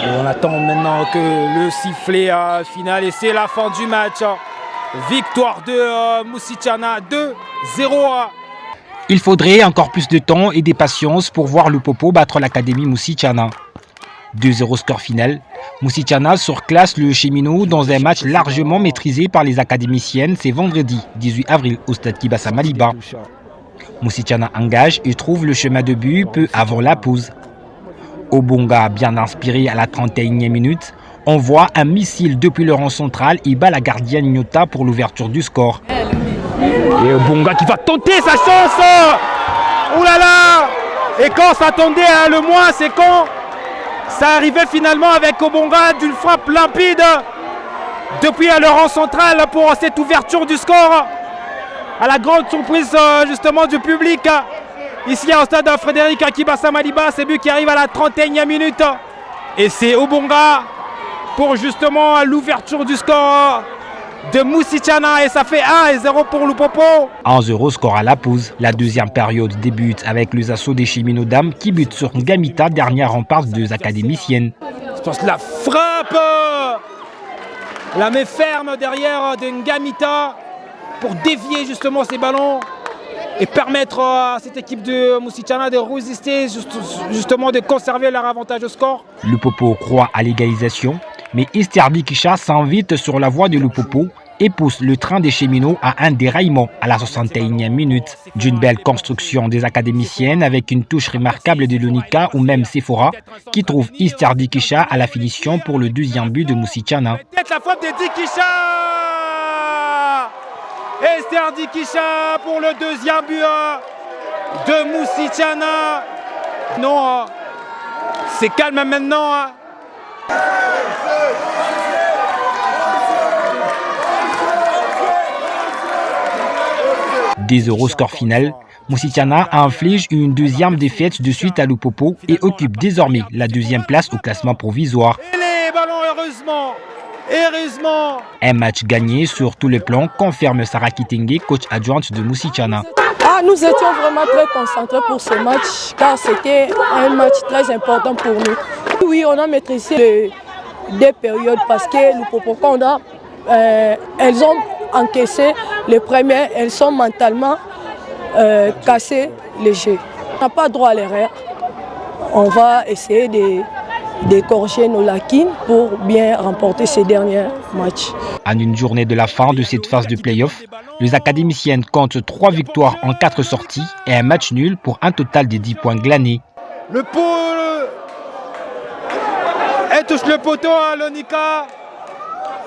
Et on attend maintenant que le sifflet final et c'est la fin du match. Victoire de Moussichana 2-0. Il faudrait encore plus de temps et de patience pour voir le Popo battre l'Académie Moussichana. 2-0 score final. Moussichana surclasse le Cheminot dans un match largement maîtrisé par les académiciennes. C'est vendredi 18 avril au stade Kibassa Maliba. Moussichana engage et trouve le chemin de but peu avant la pause. Obonga, bien inspiré à la 31e minute, envoie un missile depuis le rang central et bat la gardienne Nyota pour l'ouverture du score. Et Obonga qui va tenter sa chance. Ouh là là. Et quand ça attendait le moins, c'est quand ça arrivait finalement avec Obonga d'une frappe limpide depuis le rang central pour cette ouverture du score. À la grande surprise justement du public. Ici au stade Frédéric Kibassa Maliba, c'est but qui arrive à la 31e minute. Et c'est Obonga pour justement l'ouverture du score de Moussichana et ça fait 1-0 pour le Popo. 1-0 score à la pause. La deuxième période débute avec les assauts des Cheminot dames qui butent sur Ngamita, dernière rempart des académiciennes. Je pense que la frappe, la main ferme derrière de Ngamita pour dévier justement ces ballons et permettre à cette équipe de Moussichana de résister, justement de conserver leur avantage de score. Le Popo croit à l'égalisation, mais Isterdi Kisha s'invite sur la voie de le Popo et pousse le train des Cheminots à un déraillement à la 61e minute. D'une belle construction des académiciennes avec une touche remarquable de Lonika ou même Sephora qui trouve Isterdi Kisha à la finition pour le deuxième but de Moussichana. Peut-être la frappe de Dikisha. Isterdi Kisha pour le deuxième but de Moussichana. Non, c'est calme maintenant. 2-0 score final. Moussichana inflige une deuxième défaite de suite à Lupopo et occupe désormais la deuxième place au classement provisoire. Et les ballons, heureusement. Un match gagné sur tous les plans, confirme Sarah Kitenge, coach adjointe de Moussichana. Nous étions vraiment très concentrés pour ce match car c'était un match très important pour nous. Oui, on a maîtrisé des périodes parce que Lupopo, elles ont encaissé les premières, elles sont mentalement cassées les jeux. On n'a pas droit à l'erreur. On va essayer de corriger nos lacunes pour bien remporter ces derniers matchs. En une journée de la fin de cette phase de play-off, les académiciennes comptent 3 victoires en 4 sorties et un match nul pour un total de 10 points glanés. Elle touche le poteau à Lonika.